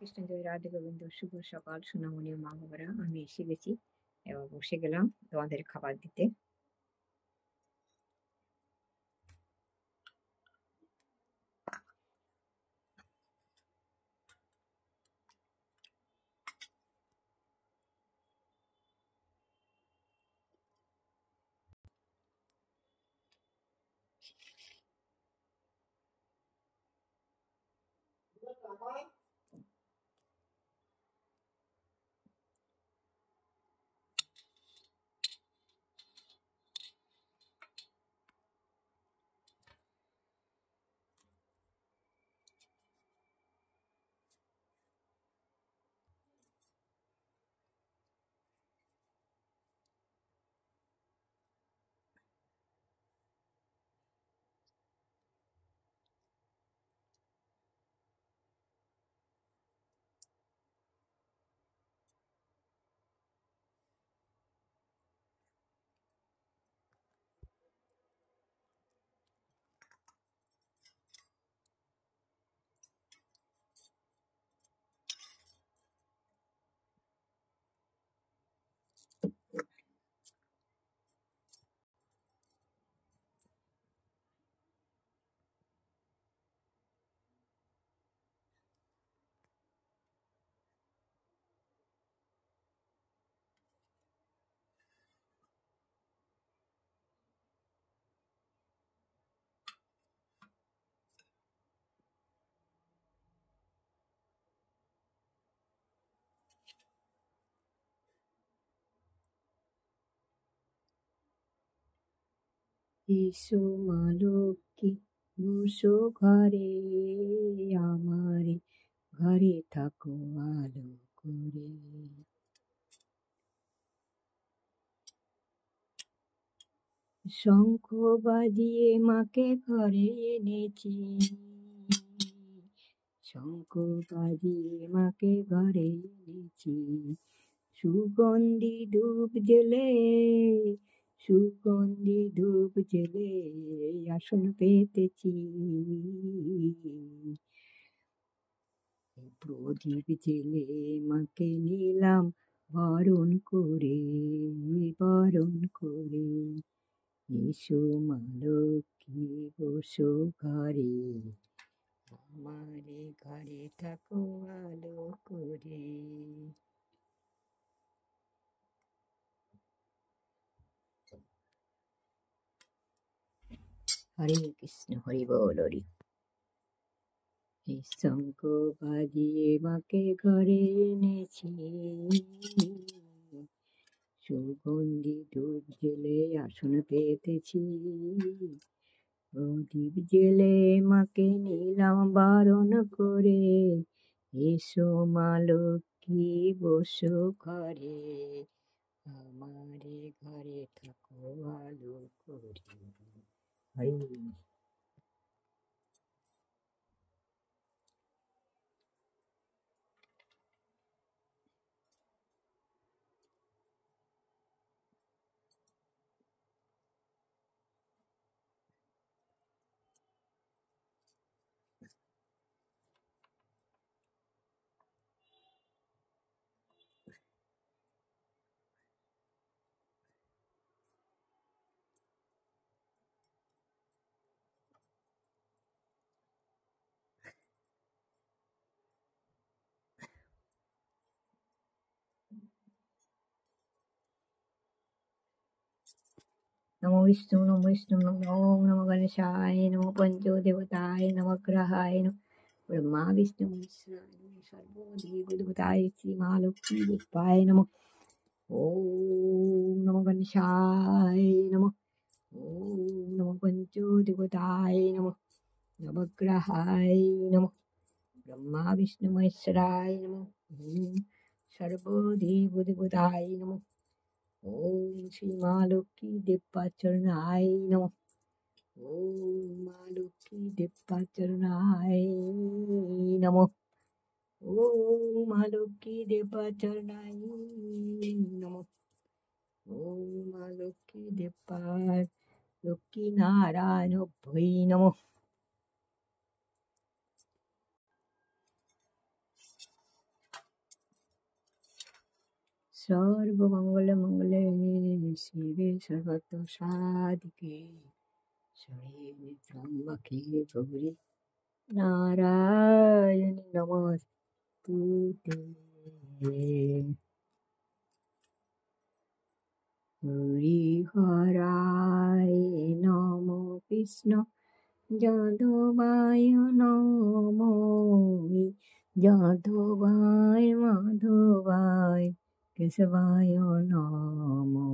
কৃষ্ণজয় রাধে গোবিন্দ, শুভ সকাল সোনামণি ও মা বাবারা। আমি এসে গেছি, এবার বসে গেলাম তোমাদের খাবার দিতে। এসো মা লক্ষ্মী, বসো ঘরে, আমারে ঘরে থাকো আলো করে। শঙ্খ বাজিয়ে মাকে ঘরে এনেছি, শঙ্খ বাজিয়ে মাকে ঘরে এনেছি। সুগন্ধি ধূপ জেলে, সুগন্ধি ধূপ জেলে আসন পেতেছি। প্রদীপ জেলে মাকে নিলাম বরণ করে, বরণ করে। এসো মা লক্ষ্মী, বসো ঘরে, আমারে ঘরে থাকো আলো করে। হরে কৃষ্ণ, হরি বল হরি। শঙ্খ বাজিয়ে মাকে ঘরে এনেছি, সুগন্ধি ধূপ জেলে আসন পেতেছি। প্রদীপ জেলে মাকে নিলাম বারণ করে, এসো মা লক্ষ্মী, বসো ঘরে, আমারে ঘরে থাকো আলো করে। হরি। নমো বিষ্ণু, নমো বিষ্ণু, নমো নমো গণেশায়, নমো পঞ্চদেবতায়, নমগ্রহায়, ব্রহ্মা বিষ্ণু মহেশ্বরায়, সর্বদেবতায় শ্রী মহালক্ষ্মী রূপায় নমঃ। ওম নমো গণেশায় নমঃ। ওম নমো পঞ্চদেবতায় নমঃ, নবগ্রহায় নমঃ, ব্রহ্মা বিষ্ণু মহেশ্বরায় নমঃ। ওম সর্বদেবতায় নমঃ। ওম শ্রী মা লক্ষ্মী দেবপাচরণায় নমঃ। ওম মা লক্ষ্মী দেবপাচরণায় নমঃ। ওম মা লক্ষ্মী দেবপাচরণায় নমঃ। ওম মা লক্ষ্মী লক্ষ্মী নারায়ণ ভৈ নমঃ। सर्वमंगल मंगले शिवे सर्वतो साधिके शरण्ये त्र्यंबके गौरी नारायणि नमोस्तुते। हरिहराय नमो कृष्ण যাদবায় নমো যাদবায় মাধবায় কেশবায় নমো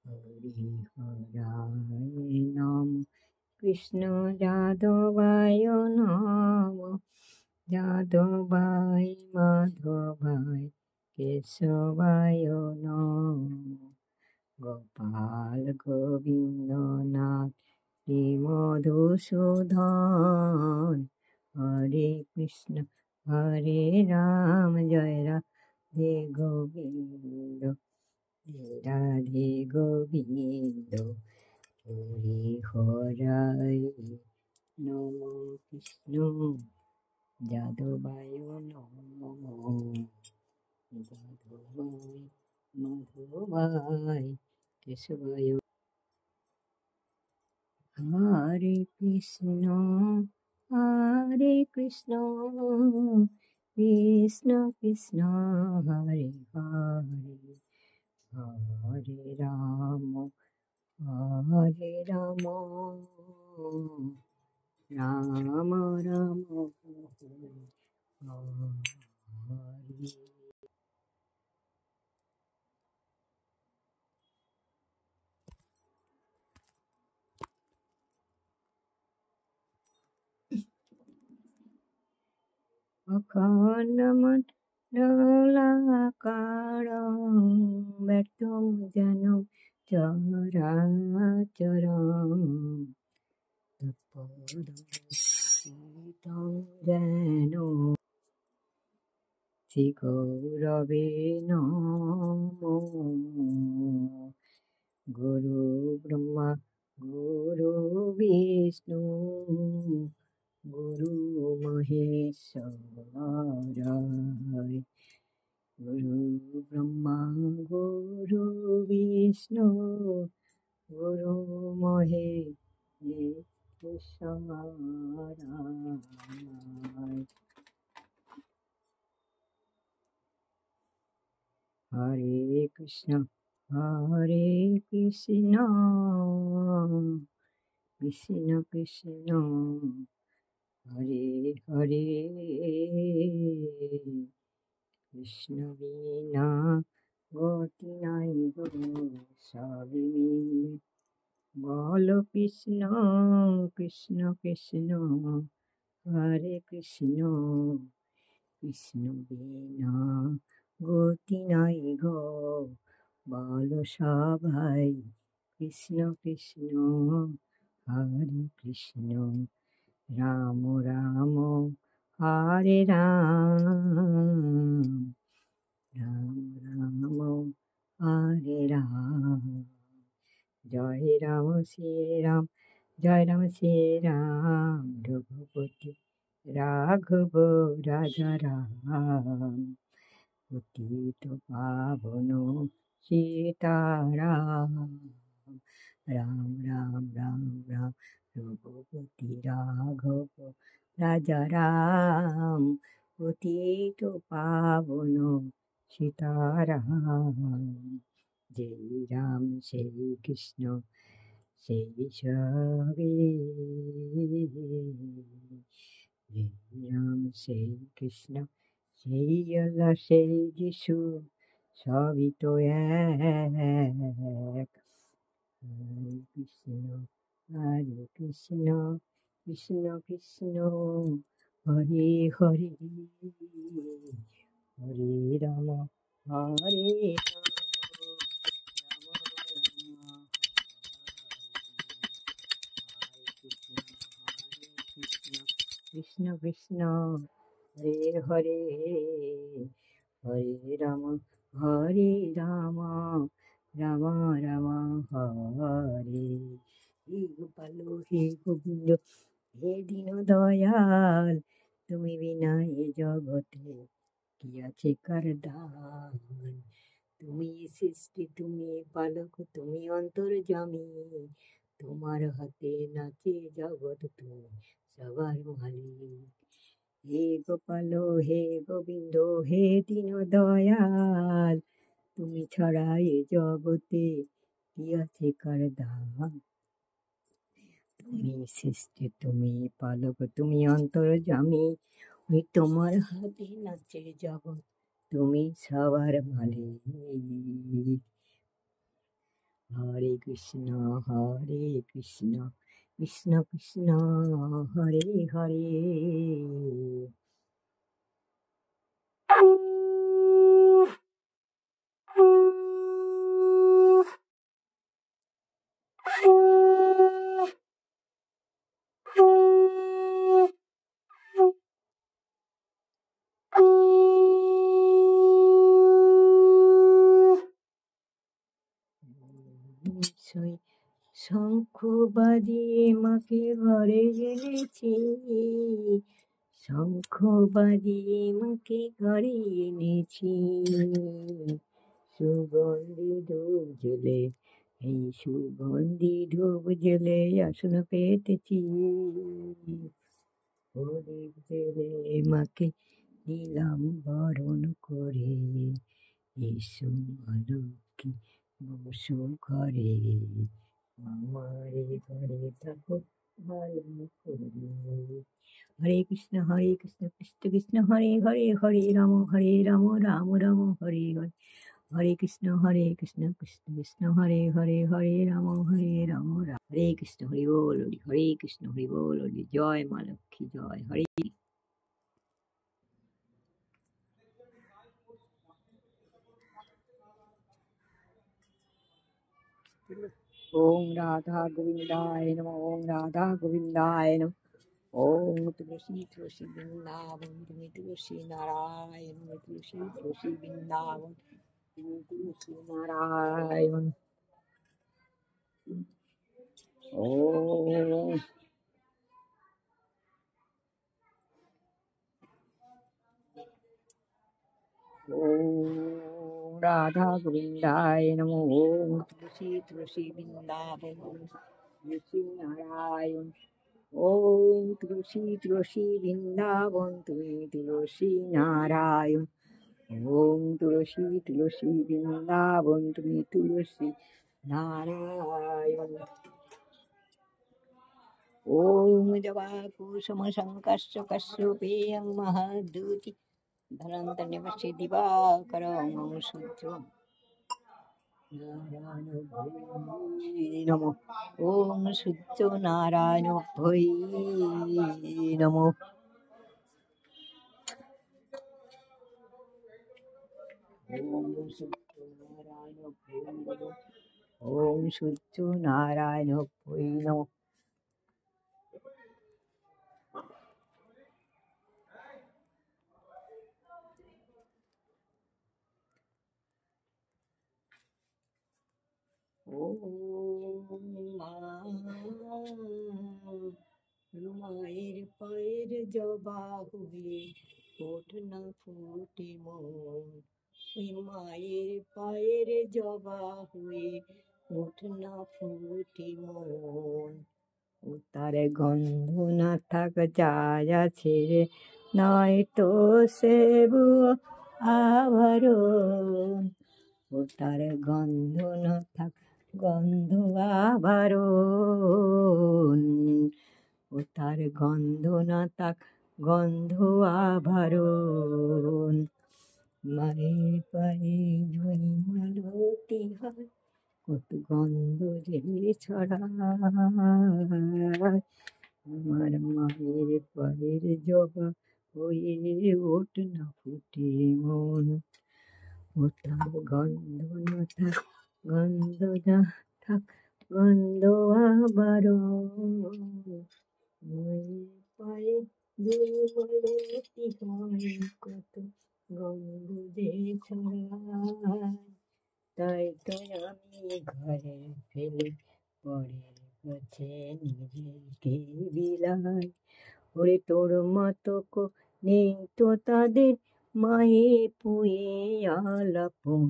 হরিহরায় নম কৃষ্ণ যাদবায় নমো যাদবায় মাধবায় কেশবায় নমো গোপাল গোবিন্দ নাথ শ্রী মধুসূদন হরে কৃষ্ণ হরে রাম জয় রাধে গোবিন্দ জয় রাধে গোবিন্দ হরি হরায় নম কৃষ্ণ যাদবায় নমো যাদবায় মাধবায় কেশবায় হরে কৃষ্ণ কৃষ্ণ কৃষ্ণ হরে হরে হরে রাম রাম রাম রাম হরে হরে। অখণ্ডমণ্ডলাকারং ব্যক্তং যেন চরাচরং তৎপদং যেন শ্রীগৌরবে নমো। গুরু ব্রহ্মা গুরু বিষ্ণু গুরু মহেশ্বর গুরু ব্রহ্মা গুরু বিষ্ণু গুরু মহেশ্বর। হরে কৃষ্ণ কৃষ্ণ কৃষ্ণ হরে হরে কৃষ্ণ বিনা গতি নাই গো সবই মিলে বলো কৃষ্ণ কৃষ্ণ কৃষ্ণ হরে কৃষ্ণ কৃষ্ণ বিনা গতি নাই গো বলো সবাই কৃষ্ণ কৃষ্ণ হরে কৃষ্ণ রাম রাম হরে রাম রাম রাম হরে রাম জয় রাম শ্রীরাম জয় রাম শ্রীরাম রঘুপতি রাঘব রাজা রাম পতিত পাবন সীতারাম রাম রাম রাম রাম রঘুপতি রাঘব রাজা রাম পতিত পাবন সীতারাম। জয় রাম সেই কৃষ্ণ সেই সবে জয় রাম সেই কৃষ্ণ সেই আল্লাহ সেই যিশু সবই তো এক। হরে কৃষ্ণ কৃষ্ণ কৃষ্ণ হরে হরে হরে রাম হরে রাম কৃষ্ণ কৃষ্ণ হরে হরে হরে রাম রাম রাম হরে। হে গোপাল হে গোবিন্দ হে দীন দয়াল তুমি বিনা এ জগতে কি আছে কার দান। তুমি সৃষ্টি, তুমি পালক, তুমি অন্তর্যামী, তোমার হাতে নাচে জগৎ, তুমি সবার মালিক। হে গোপাল, হে গোবিন্দ, হে দীন দয়াল, তুমি ছাড়া এ জগতে কি আছে কার দান। তুমি সৃষ্টি, তুমি পালক, তুমি অন্তর্যামী, ওই তোমার হাতে নাচে জগৎ, তুমি সবার মালিক। হরে কৃষ্ণ, হরে কৃষ্ণ, কৃষ্ণ কৃষ্ণ, হরে হরে। শঙ্খ বাজিয়ে মাকে ঘরে এনেছি, শঙ্খ বাজিয়ে মাকে ঘরে এনেছি, সুগন্ধি ধূপ জ্বলে, এই সুগন্ধি ধূপ জ্বলে আসন পেতেছি, প্রদীপ জ্বলে মাকে দিলাম বরণ করে, এসো মা লক্ষ্মী বসো ঘরে, আমারে ঘরে থাকো ভালো করে। হরে কৃষ্ণ, কৃষ্ণ কৃষ্ণ হরে হরে, হরে রাম রাম রাম হরে হরে, হরে কৃষ্ণ কৃষ্ণ কৃষ্ণ হরে হরে, হরে রাম রাম হরে কৃষ্ণ, হরি বল হরে কৃষ্ণ, হরি বল হরি। জয় মা লক্ষ্মী, জয় হরে। ओम राधा गोविंदाय नमः, ओम राधा गोविंदाय नमः, ओम तुलसी तुलसी वृंदावन, तुम तुलसी नारायण, तुलसी तुलसी वृंदावन, तुम तुलसी नारायण। ओम ओम राधा गोविंदाय नमः, ओम तुलसी तुलसी वृंदावन, तुलसी नारायण। ओम तुलसी तुलसी वृंदावन, तुम तुलसी नारायण, ओम तुलसी तुलसी वृंदावन, तुम तुलसी नारायण। ओम जवाकुसुम शंकस्य कश्यपेयं महदूति, धनन्तर्निवस्य दिवाकरं सूत्रं नारायणाभ्यै नमः। ओम शुद्धो नारायणाभ्यै नमः। ओम शुद्धो नारायणाभ्यै नमः, ओम शुद्धो नारायणाभ्यै नमः। মায়ের পায়ের জবা হয়ে ওঠ না ফুটে মন, ওই মায়ের পায়ের জবা হয়ে ওঠ না ফুটে মন, ও তার গন্ধ না থাক যায় ছেড়ে নয় তো সেবু আভরণ, ও তার গন্ধ না থাক গন্ধ আভরণ, ও তার গন্ধ না থাক গন্ধ আভরণ। মায়ের পায়ে জয়ী মালতী হয়, কত গন্ধ যে ছড়ায়, আমার মায়ের পায়ের জবা হয়ে ওঠ না ফুটে মন, ও তার গন্ধ না থাক গন্ধ না থাক গন্ধ আভরণ। মায়ের পায়ে জয়ী মালতী হয়, কত গন্ধ যে ছড়ায়, তাই তো আমি ঘরে ফেলে পরের কাছে নিজেকে বিলাই, ওরে তোর মতো নেই তো তাদের মায়ে পুয়ে আলাপন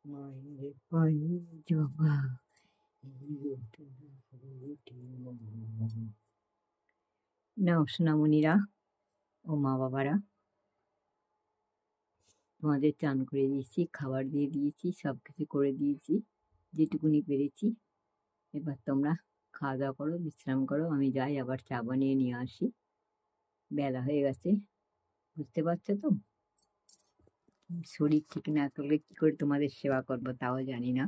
মায়ের পায়ে জবা নাও সোনামণিরা ও মা বাবারা, তোমাদের চান করে দিয়েছি, খাবার দিয়ে দিয়েছি, সব কিছু করে দিয়েছি যেটুকুনি পেরেছি। এবার তোমরা খাওয়া দাওয়া করো, বিশ্রাম করো, আমি যাই আবার চা বানিয়ে নিয়ে আসি। বেলা হয়ে গেছে, বুঝতে পারছো তো? শরীর ঠিক না থাকলে কি করে তোমাদের সেবা করবো তাও জানি না।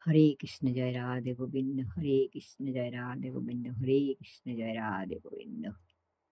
হরে কৃষ্ণ জয় রাধে গোবিন্দ, হরে কৃষ্ণ জয় রাধে গোবিন্দ, হরে কৃষ্ণ জয় রাধে গোবিন্দ।